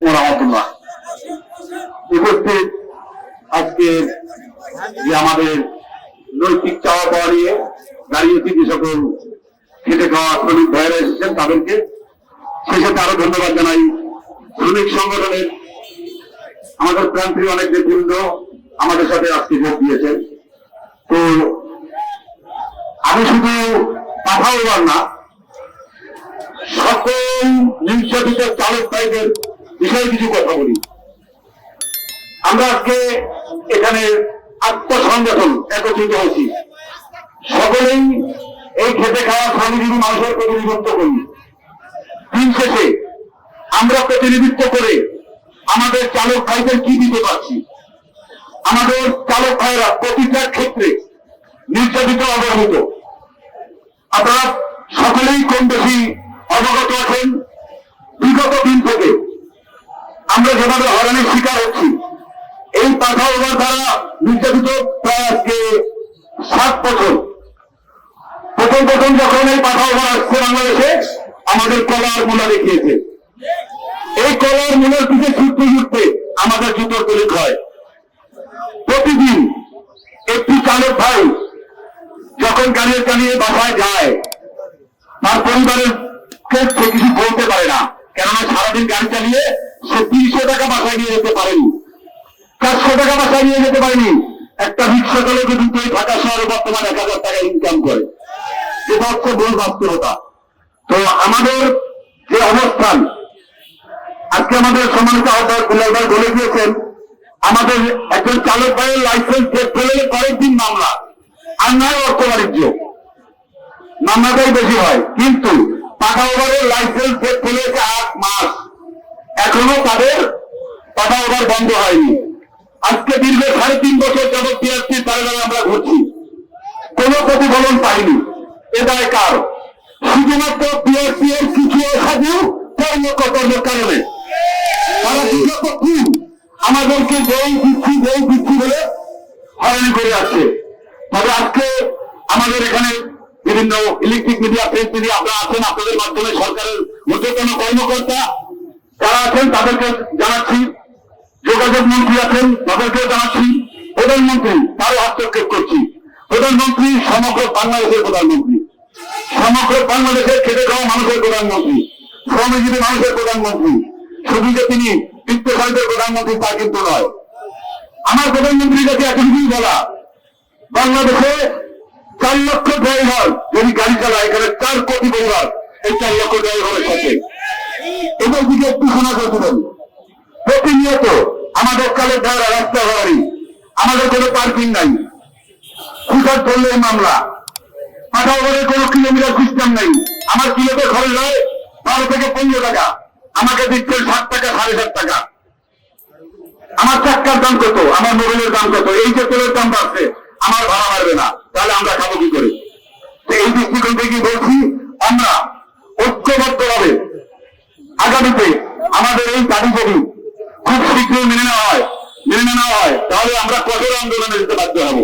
রহমতুল্লাহ উপস্থিত আজকে যে আমাদের নৈতিক চাওয়া পাওয়া নিয়ে দাঁড়িয়েছি যে সকল খেটে খাওয়া শ্রমিক ভাইয়েরা এসেছেন তাদেরকে শেষে আরো ধন্যবাদ জানাই শ্রমিক সংগঠনের আমাদের প্রান্তীয় অনেক নেতৃবৃন্দ আমাদের সাথে আজকে যোগ দিয়েছেন। তো আমি শুধু কথা বলবার না, সকল নির্যাতিত চালক ভাইদের বিষয়ে কিছু কথা বলি। আমরা আজকে এখানে আত্মসংগঠন একত্রিত হয়েছি, সকলেই এই খেতে খাওয়া শ্রমজীবী মানুষের প্রতিনিধিত্ব করি। দিন শেষে আমরা প্রতিনিধিত্ব করে আমাদের চালক ভাইদের কি দিতে পারছি। আমাদের চালক ভাইরা প্রতিটা ক্ষেত্রে নির্যাতিত অবহেলিত। আপনারা সকলেই কম বেশি অবগত আছেন, বিগত দিন থেকে আমরা যেভাবে হয়রানির শিকার হচ্ছি। এই পাঠা ওভার দ্বারা নির্যাতিত প্রায় আজকে 7 বছর। প্রথম যখন এই পাঠা ওভার আসছে বাংলাদেশে, আমাদের কলার মূলা দেখিয়েছে। এই কলার মূলার দিকে ছুটতে ছুটতে আমাদের জুতোর তলিক হয়। প্রতিদিন একটি চালক ভাই যখন গাড়ি চালিয়ে বাসায় যায়, তার পরিবারের সে কিছু বলতে পারে না, কেননা সারাদিন গাড়ি চালিয়ে সে 300 টাকা বাসায় নিয়ে যেতে পারেনি, 400 টাকা বাসায় নিয়ে যেতে পারেনি। একটা রিক্সা চালক কিন্তু ঢাকা শহরে বর্তমানে 1000 টাকা ইনকাম করে। এটা হচ্ছে মূল বাস্তবতা। তো আমাদের যে অবস্থান, আজকে আমাদের সম্মানিত আহ্বায়ক দুলাল ভাই বলে দিয়েছেন, আমাদের একজন চালক ভাইয়ের লাইসেন্স ফেলে কয়েকদিন মামলা, আর নয় অর্থ বাণিজ্য মামলাটাই বেশি হয়। কিন্তু পাঠা ওভারের লাইসেন্স ফেলেছে 8 মাস, এখনো তাদের পাঠা ওভার বন্ধ হয়নি। আজকে দীর্ঘ 3.5 বছর যাবৎ বিআরটির তারা আমরা ঘুরছি, কোন প্রতিফলন পাইনি। এটাই কার? শুধুমাত্র বিআরটি এর কিছু অসাধু কর্মকর্তার কারণে তারা দীর্ঘদিন আমাদেরকে যেই দিচ্ছি বলে হয়রানি করে আসছে। তবে আজকে আমাদের এখানে বিভিন্ন ইলেকট্রিক মিডিয়া, প্রিন্ট মিডিয়া আপনারা আছেন, আপনাদের মাধ্যমে সরকারের ঊর্ধ্বতন কর্মকর্তা যারা আছেন তাদেরকে জানাচ্ছি, যোগাযোগ মন্ত্রী আছেন তাদেরকেও জানাচ্ছি, প্রধানমন্ত্রী তারও হস্তক্ষেপ করছি। প্রধানমন্ত্রী সমগ্র বাংলাদেশের প্রধানমন্ত্রী, সমগ্র বাংলাদেশের খেটে খাওয়া মানুষের প্রধানমন্ত্রী, শ্রমজীবী মানুষের প্রধানমন্ত্রী। শুধু যে তিনি বিত্তশালীদের প্রধানমন্ত্রী তা কিন্তু নয়। আমার প্রধানমন্ত্রীর কাছে এতটুকুই বলা, বাংলাদেশে 4 লক্ষ ড্রাইভার যদি গাড়ি চালায়, এখানে 4 কোটি পরিবার এই 4 লক্ষ ড্রাইভারের সাথে। এবার দিকে একটু শোনা করতে, প্রতিনিয়ত আমাদের চালক ভাইরা রাস্তা ভাড়ারি, আমাদের কোনো পার্কিং নাই, খুঁটার ধরলে মামলা, পাঠা ওভারের কোনো কিলোমিটার সিস্টেম নেই। আমার কিলোতে খরচ হয় 12 থেকে 15 টাকা, আমাকে দিচ্ছেন 7 টাকা 7.5 টাকা। আমার চাক্কার দাম কত, আমার মোবাইলের দাম কত, এই যে তেলের দাম বাড়ছে, আমার ভাড়া বাড়বে না, তাহলে আমরা খাবো কি করে? এই দৃষ্টিকোণ থেকে বলছি, আমরা ঐক্যবদ্ধভাবে আগামীতে আমাদের এই দাবি যদি খুব শীঘ্রই মেনে নেওয়া হয়, তাহলে আমরা কঠোর আন্দোলনে যেতে বাধ্য হব।